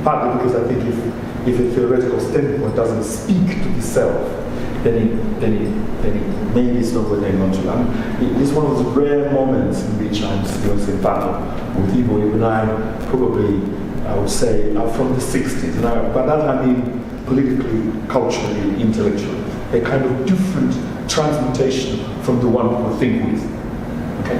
partly because I think if a theoretical standpoint doesn't speak to the self, then it maybe it's not worth hanging on to. It's one of those rare moments in which I'm still in battle with Igbo. Even I would say, are from the 60s. And by that I mean politically, culturally, intellectually. A kind of different transmutation from the one people think with. Okay?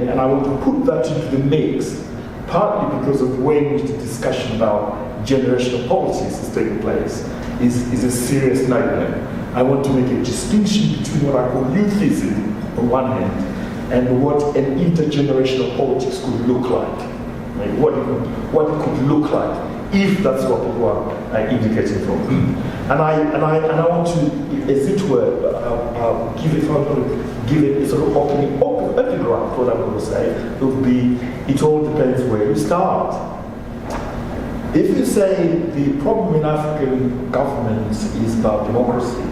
And I want to put that into the mix, partly because of the way in which the discussion about generational politics is taking place is a serious nightmare. I want to make a distinction between what I call youthism on one hand and what an intergenerational politics could look like. Right? What it could look like if that's what people are indicating from. And I want to, as it were, give it a sort of opening epigraph. What I'm going to say would be, it all depends where you start. If you say the problem in African governments is about democracy,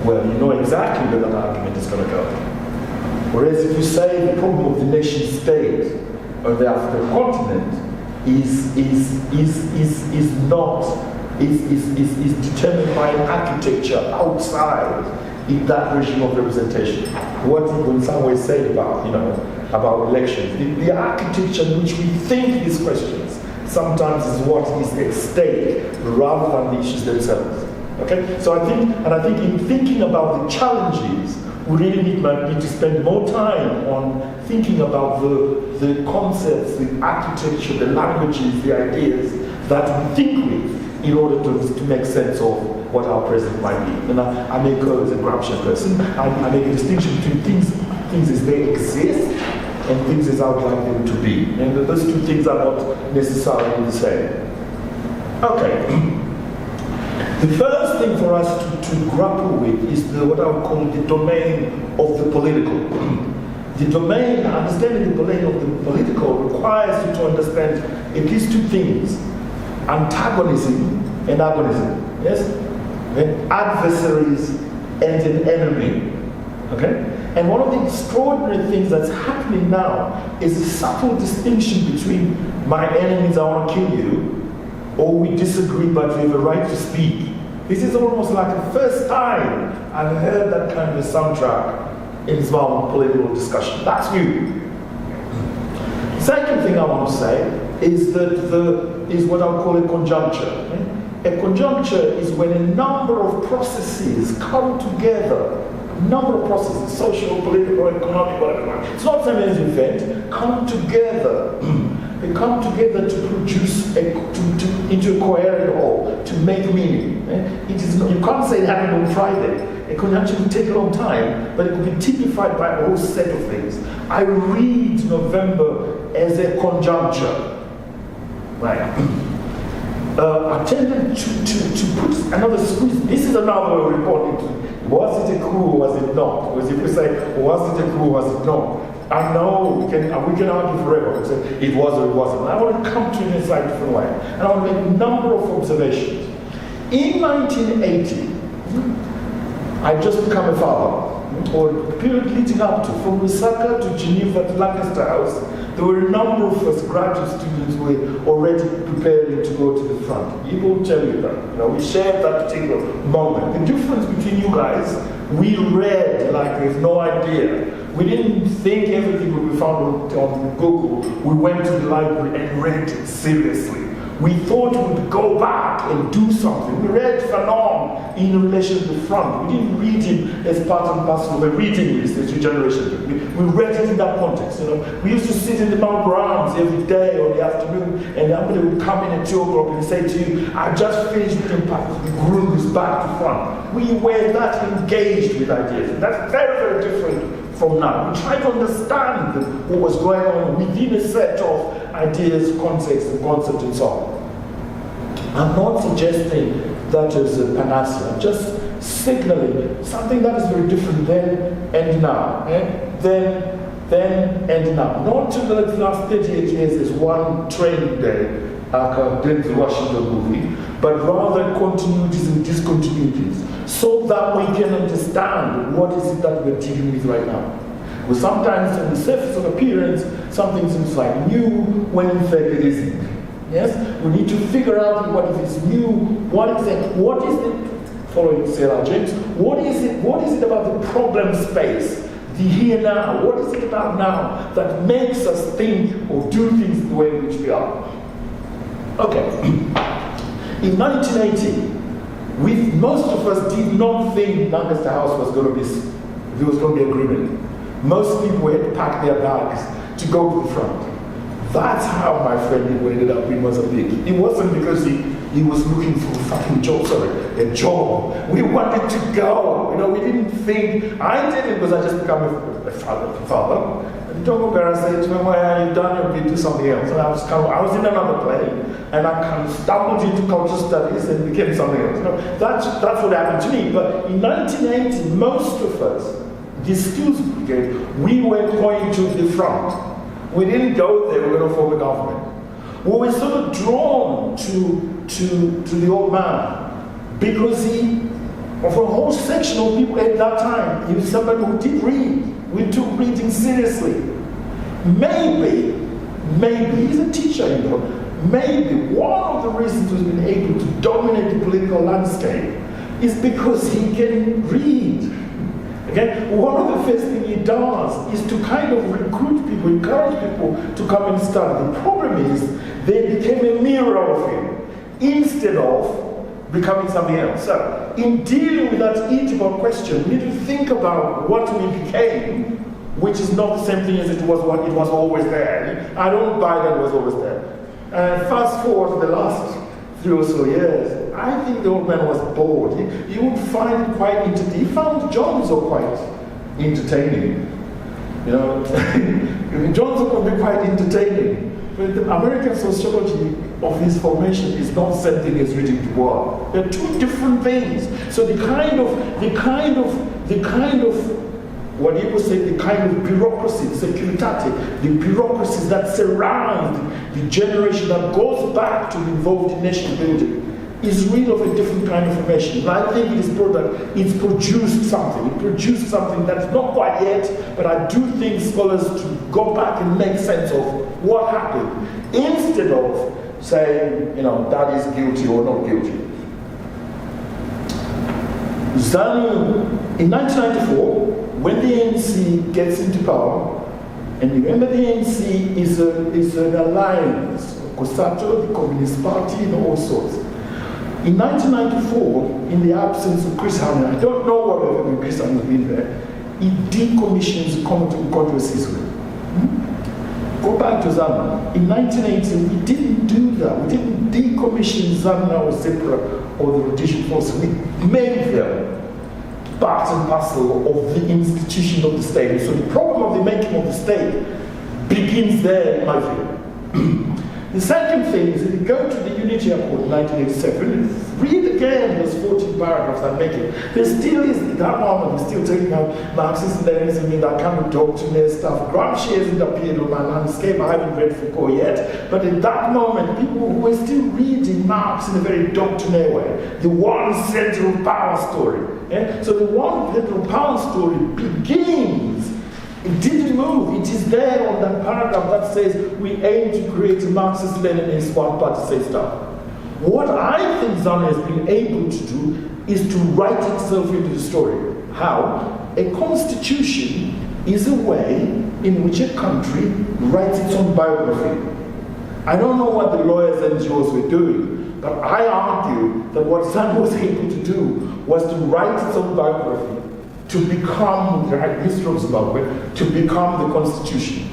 well, you know exactly where that argument is going to go. Whereas if you say the problem of the nation state on the African continent is determined by an architecture outside in that regime of representation. What people in some ways said about elections, the architecture in which we think these questions sometimes is what is at stake rather than the issues themselves. Okay? So I think in thinking about the challenges, we really need to spend more time on thinking about the concepts, the architecture, the languages, the ideas that we think with in order to make sense of what our present might be. And I may go as a Gramscian person, I make a distinction between things as they exist and things as I would like them to be. And those two things are not necessarily the same. Okay. The first thing for us to grapple with is what I would call the domain of the political. The domain, understanding the domain of the political requires you to understand at least two things: antagonism and agonism. Yes? And adversaries and an enemy. Okay? And one of the extraordinary things that's happening now is a subtle distinction between my enemies, I want to kill you, or we disagree but we have a right to speak. This is almost like the first time I've heard that kind of a soundtrack in Zimbabwe political discussion. That's new. Second thing I want to say is that is what I'll call a conjuncture. A conjuncture is when a number of processes come together. Number of processes, social, political, economic, whatever. It's not the same as event. Come together. They come together to produce into a coherent whole, to make meaning. It is not, you can't say it happened on Friday. It could actually take a long time, but it could be typified by a whole set of things. I read November as a conjuncture. Right. I tended to put another squeeze. This is another way of reporting to. Was it a coup or was it not? Because if we say, was it a coup or was it not? I know we can argue forever. We say it was or it wasn't. And I want to come to it in a slightly different way. And I want to make a number of observations. In 1980, I just become a father, or the period leading up to, from Lusaka to Geneva to Lancaster House, there were a number of us graduate students who were already preparing to go to the front. He will tell you that. We shared that particular moment. The difference between you guys, we read like there's no idea. We didn't think everything would be found on Google. We went to the library and read it seriously. We thought we'd go back and do something. We read Fanon in relation to the front. We didn't read him as part and parcel of a reading list as your generation did. We read it in that context. We used to sit in the Mount Browns every day or the afternoon, and somebody would come in at 2 o'clock and say to you, I just finished reading the grooves back to front. We were that engaged with ideas. And that's very, very different from now. We try to understand what was going on within a set of ideas, context, and concept, and so on. I'm not suggesting that is a panacea. I'm just signaling something that is very different then and now. Then and now. Not to the last 38 years as one training day, like a Denzel Washington movie, but rather continuities and discontinuities, so that we can understand what is it that we're dealing with right now. Because sometimes on the surface of appearance, something seems like new, when in fact it isn't. Yes? We need to figure out what if it's new, what is it, following Sarah James, what is it about the problem space, the here now, what is it about now that makes us think or do things the way in which we are? Okay. In 1980, most of us did not think Lancaster House was going to be, there was going to be agreement. Most people had packed their bags to go to the front. That's how my friend ended up in Mozambique. It wasn't because he was looking for a fucking job, a job. We wanted to go. You know, we didn't think. I did it because I just became a father. And Togo Gara said to me, well, you've done your bit, do something else. And I was in another plane, and I kind of stumbled into cultural studies and became something else. You know, that's what happened to me. But in 1980, most of us, the skills brigade, we were going to the front. We didn't go there, we were going to form a government. We were sort of drawn to the old man because for a whole section of people at that time, he was somebody who did read. We took reading seriously. Maybe, he's a teacher, you know, maybe one of the reasons he's been able to dominate the political landscape is because he can read. Okay? One of the first things he does is to kind of recruit people, encourage people to come and study. The problem is they became a mirror of him instead of becoming something else. So, in dealing with that interval question, we need to think about what we became, which is not the same thing as it was always there. I don't buy that it was always there. Fast forward to the last 3 or so years, I think the old man was bored. He would find it quite entertaining. He found Johnson quite entertaining. You know, Johnson could be quite entertaining. But the American sociology of his formation is not the same thing as reading Du Bois. They're two different things. So the kind of what you would say, the kind of bureaucracy, the securitate, the bureaucracies that surround the generation that goes back to be involved in nation building is really of a different kind of formation. And I think it's produced something. It produced something that's not quite yet, but I do think scholars to go back and make sense of what happened instead of saying, you know, that is guilty or not guilty. ZANU, in 1994, when the ANC gets into power, and remember the ANC is an alliance, COSATU, the Communist Party, and all sorts. In 1994, in the absence of Chris Hanna, I don't know whether when Chris Hanna has been there, he decommissions controversies. Go back to ZANU. In 1980, we didn't do that. We didn't decommission ZANU or ZEPRA or the Rhodesian Forces. We made them part and parcel of the institution of the state. So the problem of the making of the state begins there, in my view. The second thing is, if you go to the Unity Accord in 1987, read again those 14 paragraphs that make it. There still is, at that moment, we're still taking out Marxism, Leninism, and that kind of doctrinaire stuff. Gramsci hasn't appeared on my landscape. I haven't read Foucault yet. But at that moment, people who were still reading Marx in a very doctrinaire way, the one central power story. Yeah? So the one central power story begins. It didn't move. It is there on that paragraph that says we aim to create a Marxist-Leninist one-party state stuff. What I think ZANU has been able to do is to write itself into the story. How? A constitution is a way in which a country writes its own biography. I don't know what the lawyers and NGOs were doing, but I argue that what ZANU was able to do was to write its own biography, to become the history of Zimbabwe, to become the constitution.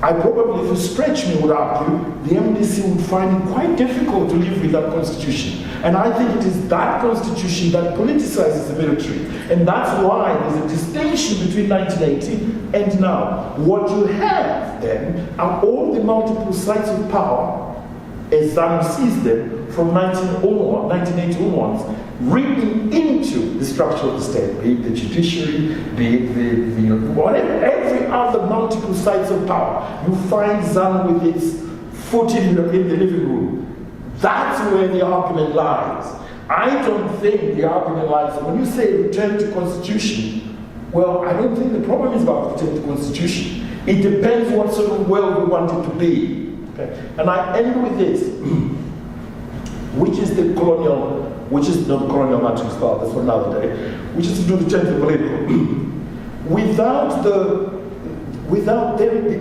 I probably, if you stretch me, would argue the MDC would find it quite difficult to live with that constitution. And I think it is that constitution that politicizes the military. And that's why there's a distinction between 1980 and now. What you have then are all the multiple sites of power, as ZANU sees them, from 1980 onwards, written into the structure of the state, be it the judiciary, be it whatever, every other multiple sites of power. You find ZANU with its foot in the living room. That's where the argument lies. I don't think the argument lies. When you say return to constitution, well, I don't think the problem is about return to constitution. It depends what sort of world we want it to be. Okay? And I end with this, which is the colonial, which is not colonial matrix part, that's for another day, which is to do the change of political.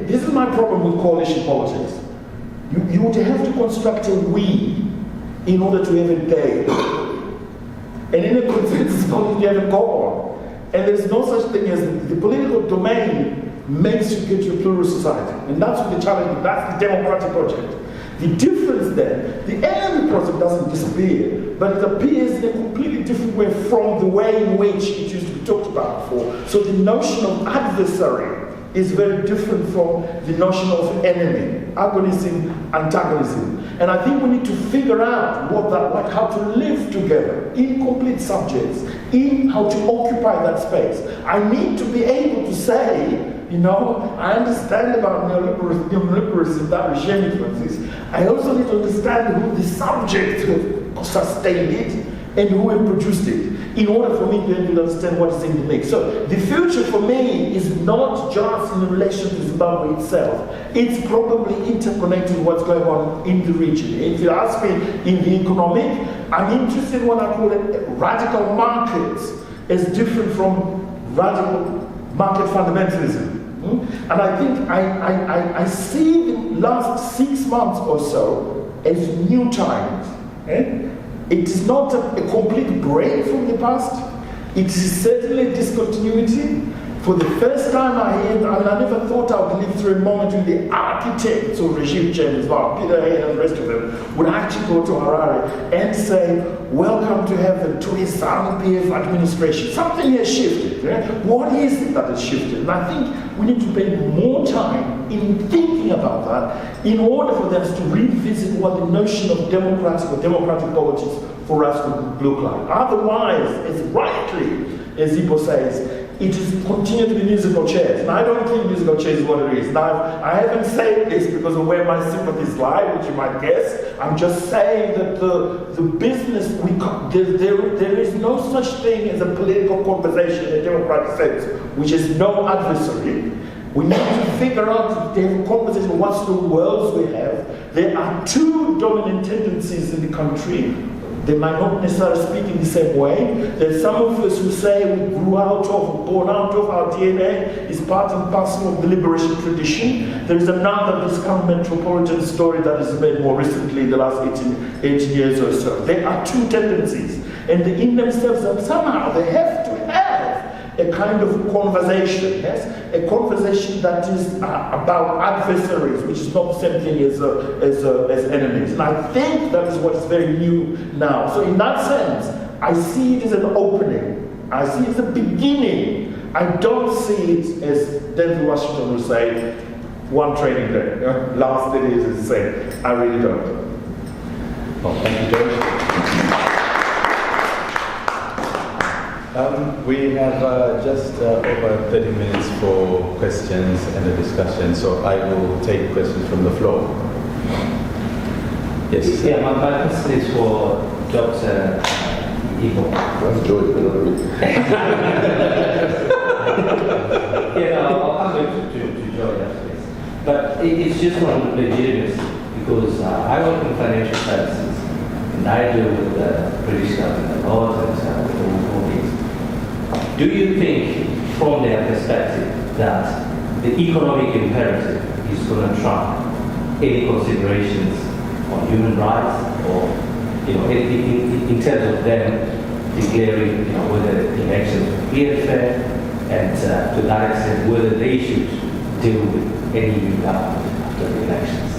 This is my problem with coalition politics. You would have to construct a we in order to have a they. And in a consensus politics, you have a go-on. And there's no such thing as the political domain makes you get to a plural society. And that's what the challenge, that's the democratic project. The difference then, the enemy project doesn't disappear, but it appears in a completely different way from the way in which it used to be talked about before. So the notion of adversary is very different from the notion of enemy, agonism, antagonism. And I think we need to figure out how to live together in complete subjects, in how to occupy that space. I need to be able to say, I understand about neoliberalism, that regime influences. I also need to understand who the subjects have sustained it and who have produced it, in order for me to be able to understand what is in the mix. So the future for me is not just in relation to Zimbabwe itself. It's probably interconnected with what's going on in the region. If you ask me in the economic, I'm interested in what I call it radical markets as different from radical market fundamentalism. And I think I see the last 6 months or so as new times. It is not a complete break from the past. It is certainly a discontinuity. For the first time I never thought I would live through a moment when the architects of regime change, Peter Hay and the rest of them, would actually go to Harare and say, welcome to heaven to his ZANU-PF administration. Something has shifted. What is it that has shifted? And I think we need to spend more time in thinking about that in order for them to revisit what the notion of democratic politics for us would look like. Otherwise, as rightly as Zipo says, it is continue to be musical chairs. And I don't think musical chairs is what it is. Now, I haven't said this because of where my sympathies lie, which you might guess. I'm just saying that the business, there is no such thing as a political conversation in a democratic sense, which is no adversary. We need to figure out the conversation, what's the worlds we have. There are two dominant tendencies in the country. They might not necessarily speak in the same way. There's some of us who say we grew out of, born out of, our DNA is part and parcel of the liberation tradition. There is another, this kind of metropolitan story that is made more recently, the last 18 years or so. There are two tendencies. And in themselves, somehow they have to have a kind of conversation, yes? A conversation that is about adversaries, which is not the same thing as enemies. And I think that is what is very new now. So in that sense, I see it as an opening. I see it as a beginning. I don't see it as Denzel Washington would say, one training day. Last 30 years is the same. I really don't. Well, thank you, George. We have just over 30 minutes for questions and a discussion, so I will take questions from the floor. Yes? Yeah, my question is for Dr. Ivo. That's George. Yeah, I'll come back to George after this. But it's just on legitimacy, because I work in financial services, and I deal with the British government, laws and stuff, all these. Do you think, from their perspective, that the economic imperative is going to trump any considerations on human rights, or in terms of them declaring, whether elections will be fair, and to that extent, whether they should deal with any new government after the elections?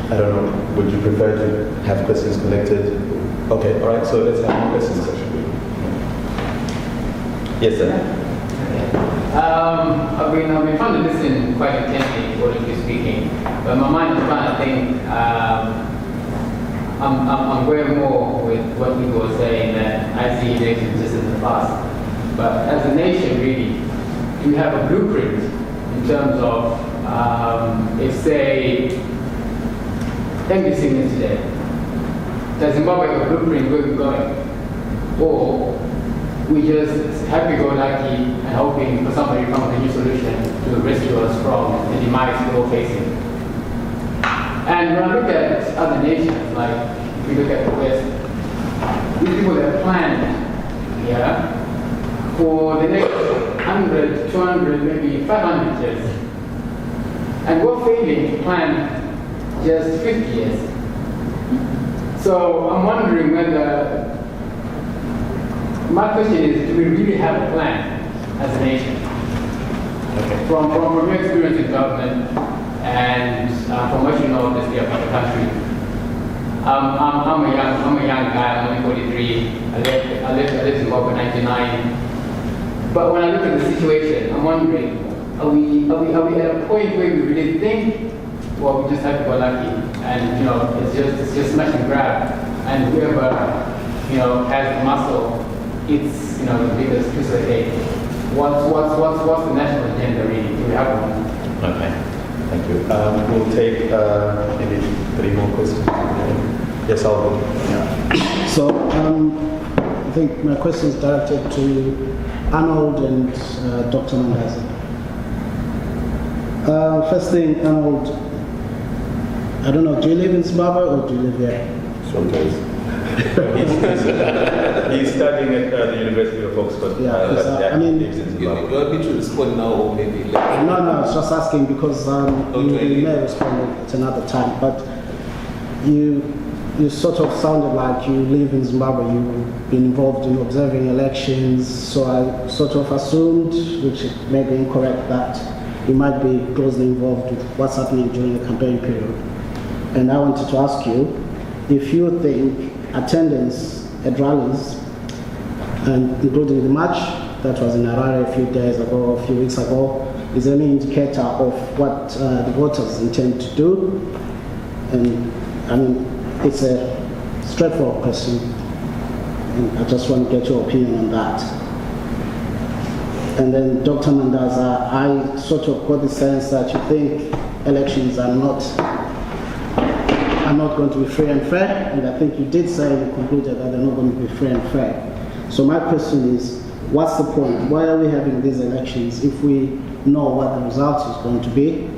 I don't know. Would you prefer to have questions collected? Okay, all right. So let's have a question session. Yes, sir. I've been trying to listen quite intently to what you're speaking, but my mind is trying to think. I'm going more with what people are saying, that I see nations just in the past. But as a nation, really, do we have a blueprint in terms of, if say, everything is today? Does Zimbabwe have a blueprint where we're going? Or we just happy-go-lucky and hoping for somebody to come with a new solution to rescue us from the demise we're all facing. And when I look at other nations, like if we look at the West, these people have planned for the next 100, 200, maybe 500 years. And we're failing to plan just 50 years. So I'm wondering whether, my question is, do we really have a plan as a nation? Okay. From your experience in government and from what you know of the state of the country, I'm a young guy, I'm only 43, I lived in Zimbabwe in 99. But when I look at the situation, I'm wondering, are we at a point where we really think, well, we just have to go lucky, and it's just smash and grab, and whoever has the muscle, it's the biggest piece of the cake. What's the national agenda really? Do we have one? Okay, thank you. We'll take maybe 3 more questions. Yes, I'll go. Yeah. So I think my question is directed to Arnold and Dr. Mandaza. First thing, Arnold, I don't know, do you live in Zimbabwe or do you live here? Sometimes. He's studying at the University of Oxford. Yeah, but I mean, he lives in Zimbabwe. You want me to respond now or maybe later? No, I was just asking because you may respond at another time, but you sort of sounded like you live in Zimbabwe, you've been involved in observing elections, so I sort of assumed, which may be incorrect, that you might be closely involved with what's happening during the campaign period. And I wanted to ask you if you think attendance at rallies, and including the march that was in Harare a few weeks ago, is any indicator of what the voters intend to do. And I mean, it's a straightforward question, and I just want to get your opinion on that. And then Dr. Mandaza, I sort of got the sense that you think elections are not going to be free and fair, and I think you did say you concluded that they're not going to be free and fair. So my question is, what's the point? Why are we having these elections if we know what the result is going to be?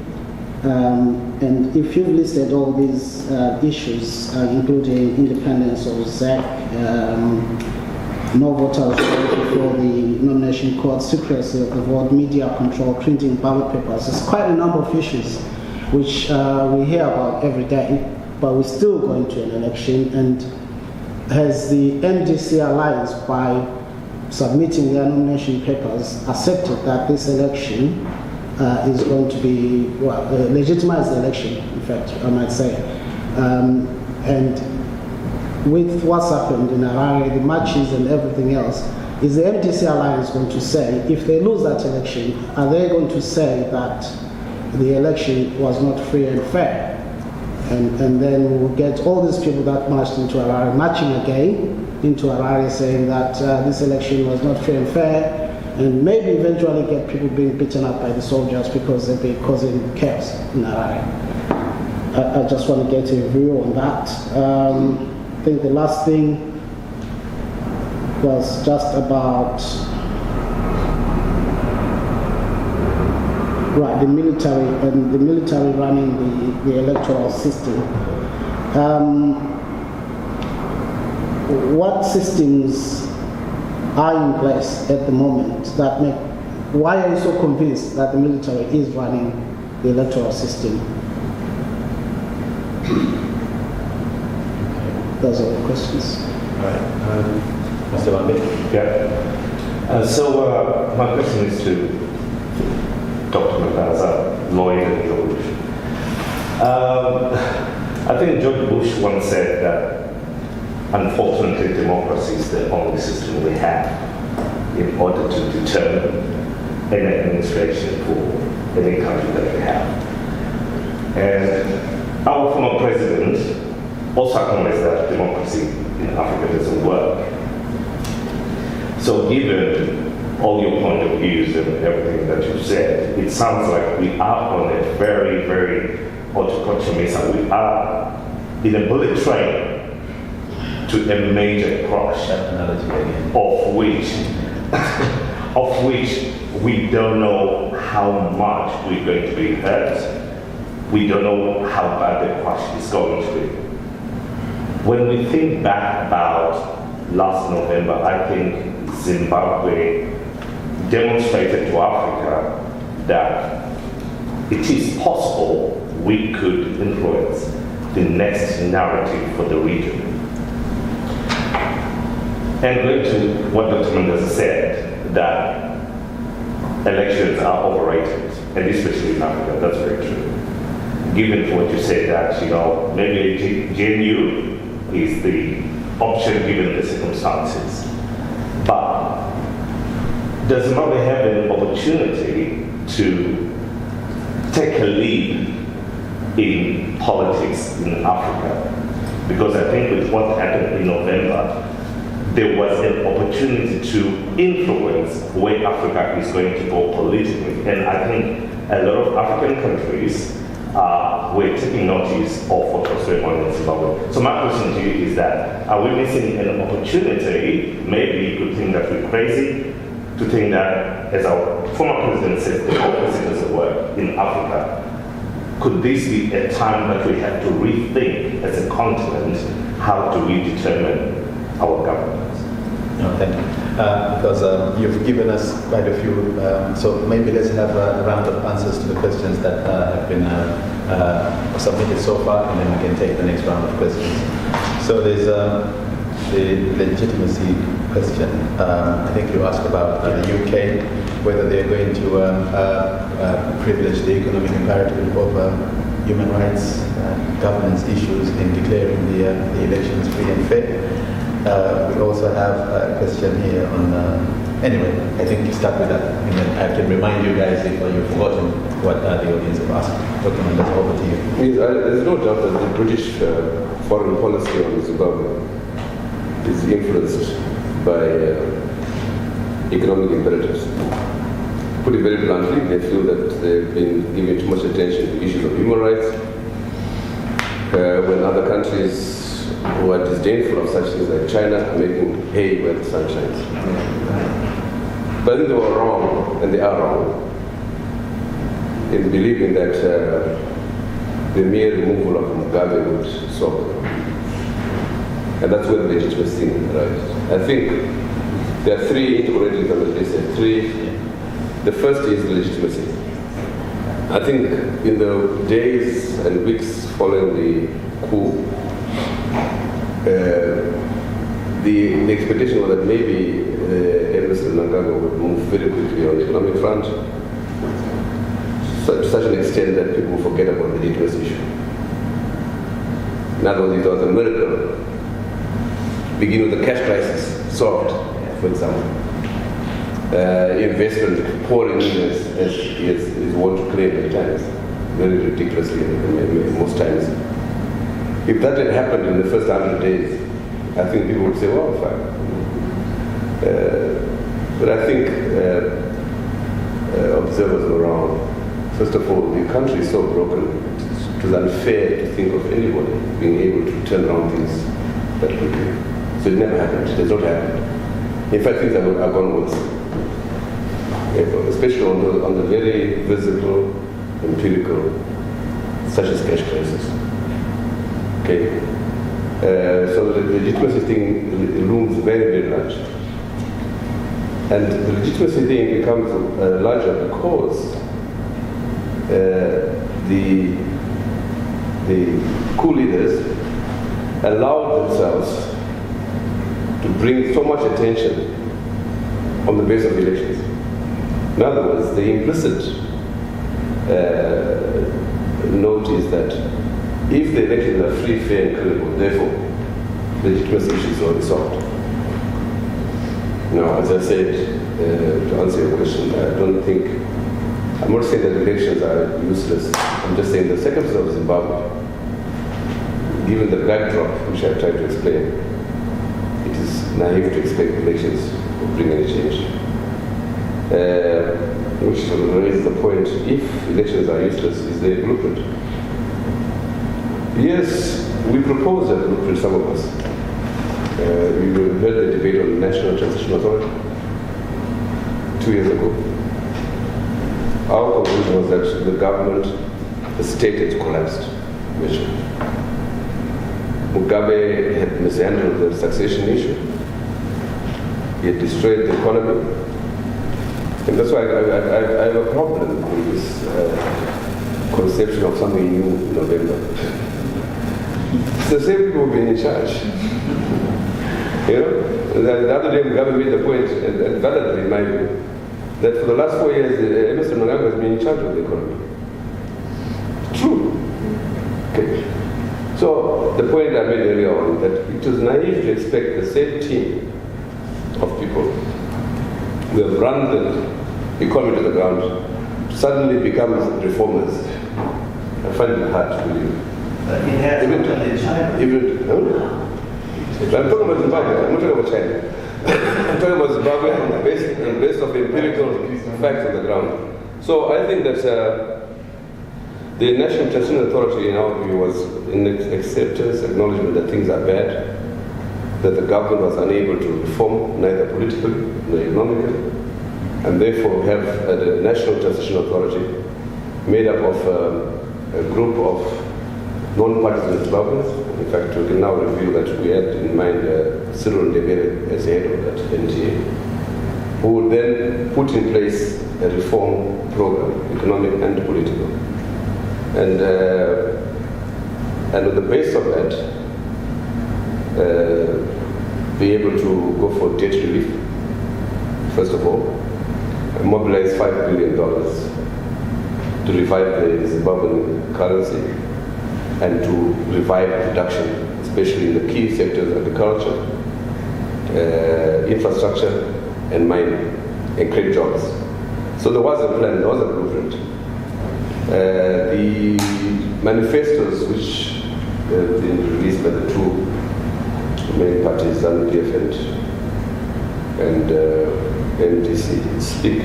And if you've listed all these issues, including independence of ZEC, no voters before the nomination court, secrecy of the vote, media control, printing ballot papers, there's quite a number of issues which we hear about every day, but we're still going to an election. And has the NDC Alliance, by submitting their nomination papers, accepted that this election is going to be, legitimize the election, in fact, I might say. And with what's happened in Harare, the matches and everything else, is the MDC Alliance going to say, if they lose that election, are they going to say that the election was not free and fair? And then we'll get all these people that marched into Harare marching again into Harare saying that this election was not free and fair, and maybe eventually get people being beaten up by the soldiers because they've been causing chaos in Harare. I just want to get a view on that. I think the last thing was just about the military and the military running the electoral system. What systems are in place at the moment that make, why are you so convinced that the military is running the electoral system? Those are the questions. All right. Mr. Van Beek? Yeah. So my question is to Dr. Mandaza, lawyer and George. I think George Bush once said that unfortunately democracy is the only system we have in order to determine any administration for any country that we have. And our former president also acknowledged that democracy in Africa doesn't work. So given all your point of views and everything that you said, it sounds like we are on a very, very autocratic mission. We are in a bullet train to a major crash, That analogy again. of which we don't know how much we're going to be hurt. We don't know how bad the crash is going to be. When we think back about last November, I think Zimbabwe demonstrated to Africa that it is possible we could influence the next narrative for the region. And going to what Dr. Mendes said, that elections are overrated, and especially in Africa, that's very true. Given what you said that, maybe GNU is the option given the circumstances. But does Zimbabwe have an opportunity to take a lead in politics in Africa? Because I think with what happened in November, there was an opportunity to influence where Africa is going to go politically. And I think a lot of African countries were taking notice of what was going on in Zimbabwe. So my question to you is that, are we missing an opportunity? Maybe you could think that we're crazy to think that, as our former president says, the opposite doesn't work in Africa. Could this be a time that we have to rethink as a continent, how do we determine our governance? No, thank you. Because you've given us quite a few, so maybe let's have a round of answers to the questions that have been submitted so far, and then we can take the next round of questions. So there's the legitimacy question. I think you asked about the UK, whether they're going to privilege the economic imperative over human rights, governance issues in declaring the elections free and fair. We also have a question here on, anyway, I think you start with that, and then I can remind you guys if you've forgotten what the audience have asked. Dr. Mendes, over to you. There's no doubt that the British foreign policy on Zimbabwe is influenced by economic imperatives. Put it very bluntly, they feel that they've been giving too much attention to issues of human rights, when other countries who are disdainful of such things like China are making hay where the sun shines. But I think they were wrong, and they are wrong, in believing that the mere removal of Mugabe would solve it. And that's where the legitimacy thing arises. I think there are three integrated, they said three. The first is legitimacy. I think in the days and weeks following the coup, the expectation was that maybe Emerson Mnangagwa would move very quickly on the economic front, to such an extent that people forget about the legitimacy issue. In other words, it was a miracle. Begin with the cash crisis solved, for example. Investment pouring in as is want to claim many times, very ridiculously most times. If that had happened in the first 100 days, I think people would say, well, fine. But I think observers were wrong. First of all, the country is so broken, it was unfair to think of anybody being able to turn around things that quickly. So it never happened. It has not happened. In fact, things have gone worse. Especially on the very visible, empirical, such as cash crisis. Okay. So the legitimacy thing looms very, very large. And the legitimacy thing becomes larger because the coup leaders allowed themselves to bring so much attention on the basis of elections. In other words, the implicit note is that if the elections are free, fair, and credible, therefore, legitimacy issues are resolved. Now, as I said, to answer your question, I'm not saying that elections are useless. I'm just saying the circumstances of Zimbabwe, given the backdrop which I tried to explain, it is naive to expect elections to bring any change. Which raises the point, if elections are useless, is there a blueprint? Yes, we propose a blueprint, some of us. You heard the debate on the National Transition Authority 2 years ago. Our conclusion was that the government, the state had collapsed. Mugabe had mishandled the succession issue. He had destroyed the economy. And that's why I have a problem with this conception of something new in November. It's the same people being in charge. You know, the other day Mugabe made the point, and validly in my view, that for the last 4 years, Emerson Mnangagwa has been in charge of the economy. True. Okay. So the point I made earlier on, that it was naive to expect the same team of people who have run the economy to the ground to suddenly become reformers. I find it hard to believe. But it has happened in China. I'm talking about Zimbabwe, I'm not talking about China. I'm talking about Zimbabwe on the basis of empirical facts on the ground. So I think that the National Transition Authority, in our view, was in acceptance, acknowledgement that things are bad, that the government was unable to reform, neither politically nor economically, and therefore have the National Transition Authority made up of a group of non-partisan Zimbabweans. In fact, we can now reveal that we had in mind Cyril Ndebele as head of that NTA, who would then put in place a reform program, economic and political. And on the basis of that, be able to go for debt relief, first of all, and mobilize $5 billion to revive the Zimbabwean currency and to revive production, especially in the key sectors, agriculture, infrastructure, and mining, and create jobs. So there was a plan, there was a blueprint. The manifestos which have been released by the two main parties, ZANU-PF and MDC, speak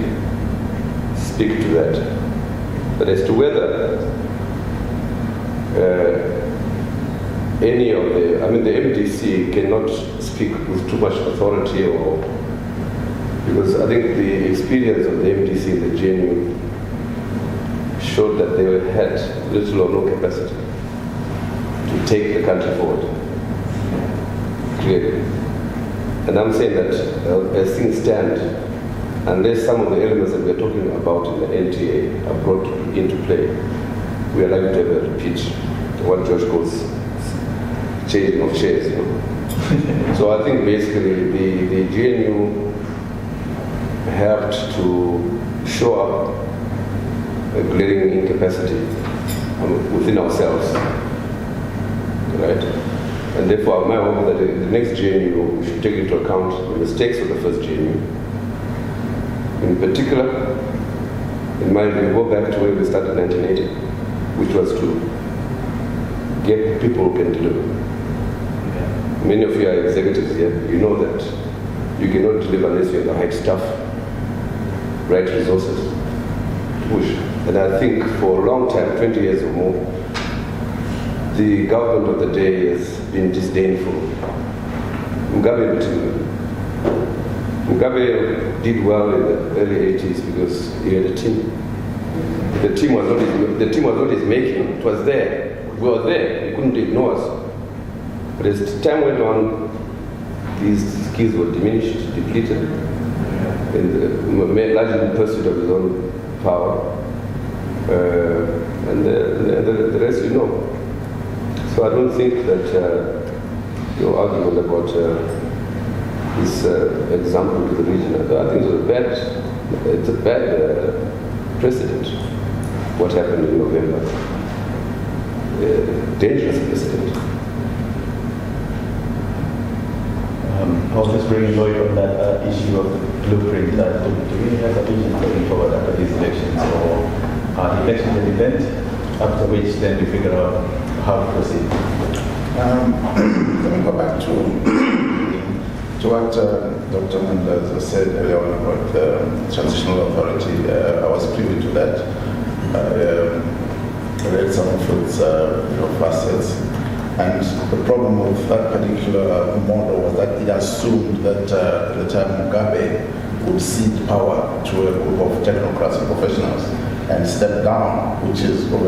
to that. But as to whether any of the MDC cannot speak with too much authority, or because I think the experience of the MDC in the GNU showed that they had little or no capacity to take the country forward, clearly. And I'm saying that as things stand, unless some of the elements that we're talking about in the NTA are brought into play, we are likely to have a repeat, what George calls changing of chairs, you know. So I think basically the GNU helped to show up a glaring incapacity within ourselves, right? And therefore, my hope that the next GNU we should take into account the mistakes of the first GNU. In particular, in my view, go back to where we started in 1980, which was to get people who can deliver. Many of you are executives here. You know that you cannot deliver unless you have the right staff, right resources to push. And I think for a long time, 20 years or more, the government of the day has been disdainful. Mugabe did well in the early 80s because he had a team. The team was not his making, it was there. We were there, he couldn't ignore us. But as time went on, these skills were diminished, depleted, and largely in pursuit of his own power. And the rest you know. So I don't think that your argument about this example to the region, I think it's a bad precedent, what happened in November. Dangerous precedent. I was just bringing Lloyd on that issue of the blueprint. Do we have a vision going forward after these elections, or elections an event after which then we figure out how to proceed? Let me go back to what Dr. Mandela said earlier on about the transitional authority. I was privy to that. I read some of its facets. And the problem with that particular model was that it assumed that at the time Mugabe would cede power to a group of technocrats and professionals and step down, which is obviously